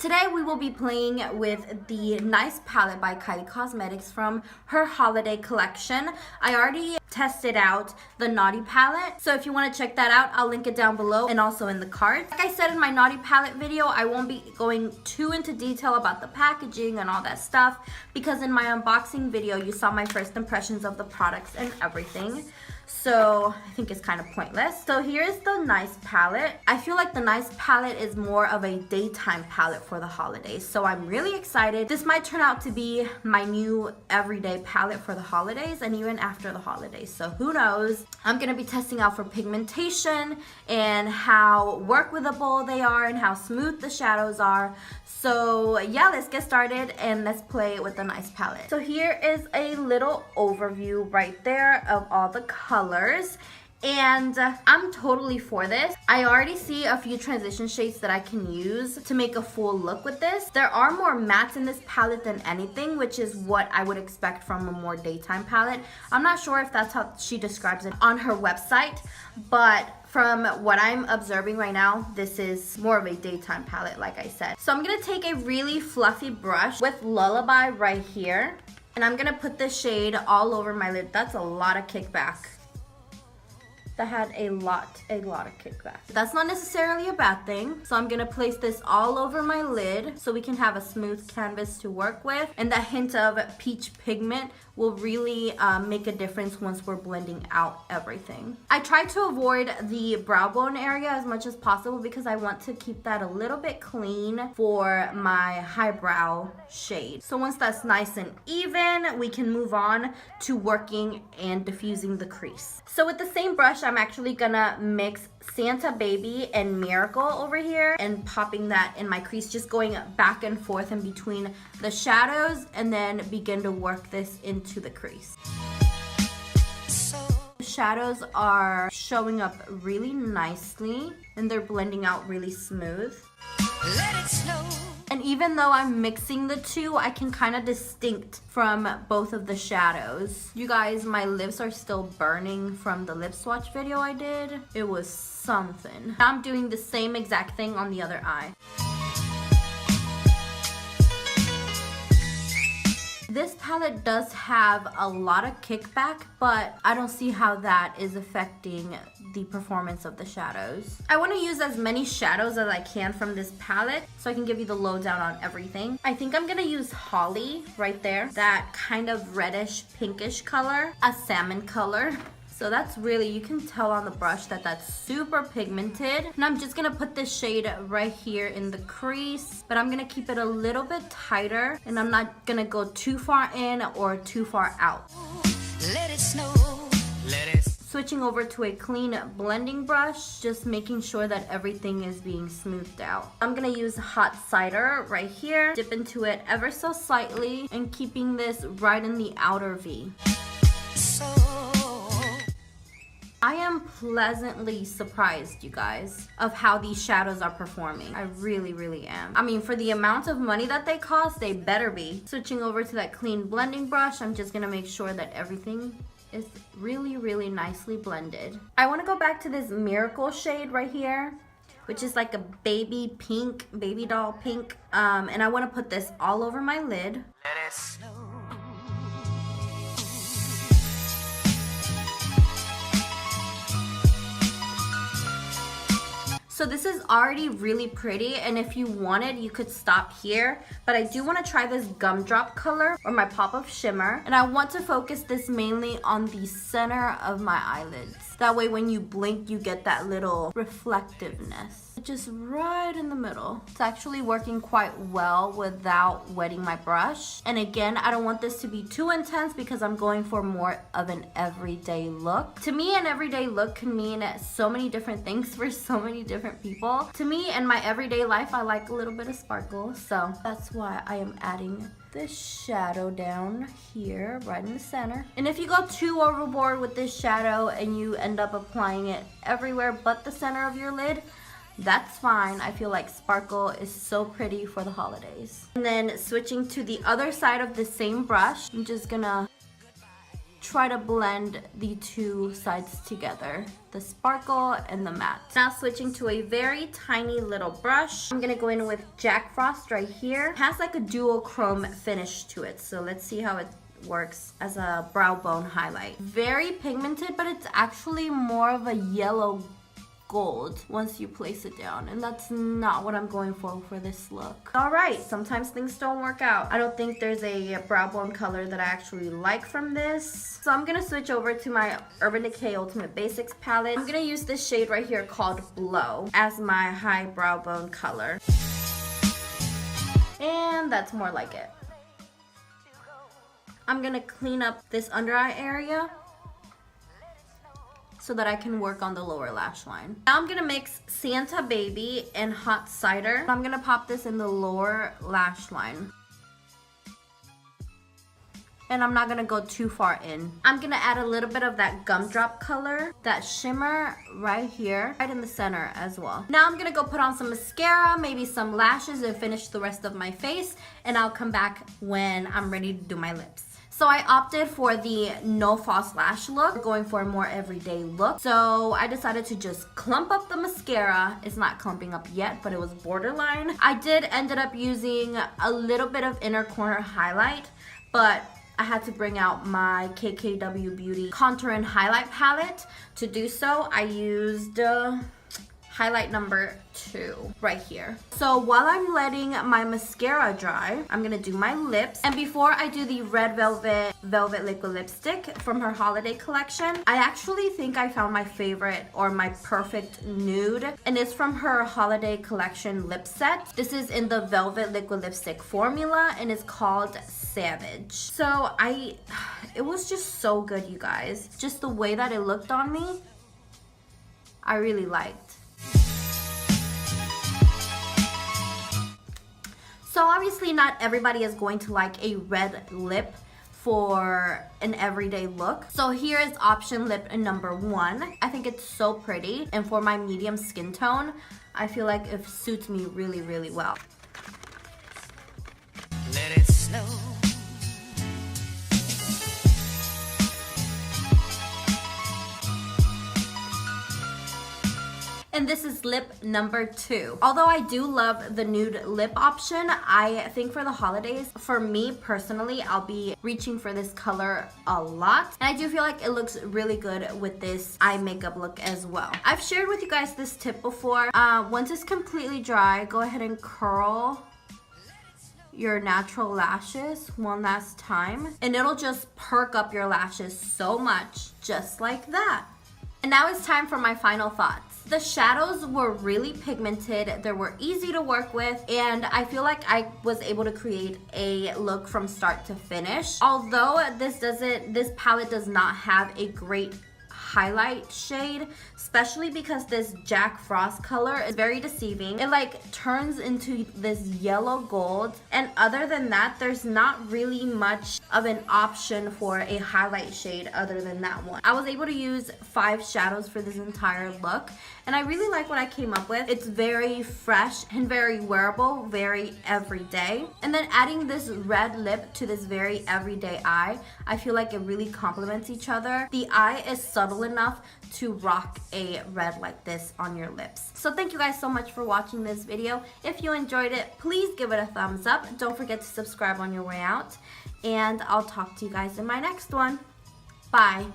Today we will be playing with the Nice palette by Kylie Cosmetics from her holiday collection. I already tested out the Naughty palette, so if you want to check that out, I'll link it down below and also in the cards. Like I said in my Naughty palette video, I won't be going too into detail about the packaging and all that stuff because in my unboxing video you saw my first impressions of the products and everything. So I think it's kind of pointless. So here's the Nice palette. I feel like the Nice palette is more of a daytime palette for the holidays. So I'm really excited. This might turn out to be my new everyday palette for the holidays and even after the holidays. So who knows? I'm going to be testing out for pigmentation and how work withable they are and how smooth the shadows are. So yeah, let's get started and let's play with the Nice palette. So here is a little overview right there of all the colors. And I'm totally for this. I already see a few transition shades that I can use to make a full look with this. There are more mattes in this palette than anything, which is what I would expect from a more daytime palette. I'm not sure if that's how she describes it on her website, but from what I'm observing right now, this is more of a daytime palette, like I said. So I'm gonna take a really fluffy brush with Lullaby right here, and I'm gonna put this shade all over my lid. That's a lot of kickback. That had a lot of kickback. That's not necessarily a bad thing. So I'm gonna place this all over my lid so we can have a smooth canvas to work with. And that hint of peach pigment will really make a difference once we're blending out everything. I try to avoid the brow bone area as much as possible because I want to keep that a little bit clean for my highbrow shade. So once that's nice and even, we can move on to working and diffusing the crease. So with the same brush, I'm actually gonna mix Santa Baby and Miracle over here and popping that in my crease, just going back and forth in between the shadows and then begin to work this into the crease. The shadows are showing up really nicely and they're blending out really smooth. Let it snow. And even though I'm mixing the two, I can kind of distinct from both of the shadows. You guys, my lips are still burning from the lip swatch video I did. It was something. I'm doing the same exact thing on the other eye. This palette does have a lot of kickback, but I don't see how that is affecting the performance of the shadows. I want to use as many shadows as I can from this palette so I can give you the lowdown on everything. I think I'm going to use Holly right there. That kind of reddish pinkish color, a salmon color. So that's really, you can tell on the brush that that's super pigmented. And I'm just gonna put this shade right here in the crease, but I'm gonna keep it a little bit tighter and I'm not gonna go too far in or too far out. Let it snow. Let it. Switching over to a clean blending brush, just making sure that everything is being smoothed out. I'm gonna use Hot Cider right here, dip into it ever so slightly and keeping this right in the outer V. I am pleasantly surprised, you guys, of how these shadows are performing. I really am. I mean, for the amount of money that they cost, they better be. Switching over to that clean blending brush, I'm just gonna make sure that everything is really nicely blended. I wanna go back to this Miracle shade right here, which is like a baby pink, baby doll pink. And I wanna put this all over my lid. Let it snow. So this is already really pretty, and if you wanted, you could stop here. But I do want to try this Gumdrop color or my Pop-Up Shimmer. And I want to focus this mainly on the center of my eyelids. That way when you blink, you get that little reflectiveness. Just right in the middle. It's actually working quite well without wetting my brush. And again, I don't want this to be too intense because I'm going for more of an everyday look. To me, an everyday look can mean so many different things for so many different people. To me, in my everyday life, I like a little bit of sparkle. So that's why I am adding this shadow down here, right in the center. And if you go too overboard with this shadow and you end up applying it everywhere but the center of your lid, that's fine. I feel like sparkle is so pretty for the holidays. And then switching to the other side of the same brush, I'm just gonna try to blend the two sides together, the sparkle and the matte. Now switching to a very tiny little brush, I'm gonna go in with Jack Frost right here. It has like a dual chrome finish to it, so let's see how it works as a brow bone highlight. Very pigmented, but it's actually more of a yellow gold once you place it down, and that's not what I'm going for this look. All right, sometimes things don't work out. I don't think there's a brow bone color that I actually like from this, so I'm gonna switch over to my Urban Decay Ultimate Basics palette. I'm gonna use this shade right here called Blow as my high brow bone color, and that's more like it. I'm gonna clean up this under eye area so that I can work on the lower lash line. Now I'm gonna mix Santa Baby and Hot Cider. I'm gonna pop this in the lower lash line. And I'm not gonna go too far in. I'm gonna add a little bit of that gumdrop color, that shimmer right here, right in the center as well. Now I'm gonna go put on some mascara, maybe some lashes, and finish the rest of my face, and I'll come back when I'm ready to do my lips. So I opted for the no false lash look, going for a more everyday look. So I decided to just clump up the mascara. It's not clumping up yet, but it was borderline. I did ended up using a little bit of inner corner highlight, but I had to bring out my KKW Beauty Contour and Highlight palette. To do so, I used highlight number 2 right here. So while I'm letting my mascara dry, I'm gonna do my lips. And before I do the Red Velvet Liquid Lipstick from her holiday collection, I actually think I found my favorite or my perfect nude, and it's from her holiday collection lip set. This is in the Velvet Liquid Lipstick formula, and it's called Savage. So it was just so good, you guys. Just the way that it looked on me, I really liked. So obviously not everybody is going to like a red lip for an everyday look. So here is option lip number 1. I think it's so pretty, and for my medium skin tone, I feel like it suits me really, really well. Let it snow. And this is lip number 2. Although I do love the nude lip option, I think for the holidays, for me personally, I'll be reaching for this color a lot. And I do feel like it looks really good with this eye makeup look as well. I've shared with you guys this tip before. Once it's completely dry, go ahead and curl your natural lashes one last time, and it'll just perk up your lashes so much, just like that. And now it's time for my final thoughts. The shadows were really pigmented, they were easy to work with, and I feel like I was able to create a look from start to finish. Although this palette does not have a great highlight shade, especially because this Jack Frost color is very deceiving. It like turns into this yellow gold, and other than that, there's not really much of an option for a highlight shade other than that one. I was able to use 5 shadows for this entire look, and I really like what I came up with. It's very fresh and very wearable, very everyday. And then adding this red lip to this very everyday eye, I feel like it really complements each other. The eye is subtle enough to rock a red like this on your lips. So thank you guys so much for watching this video. If you enjoyed it, please give it a thumbs up. Don't forget to subscribe on your way out, and I'll talk to you guys in my next one. Bye.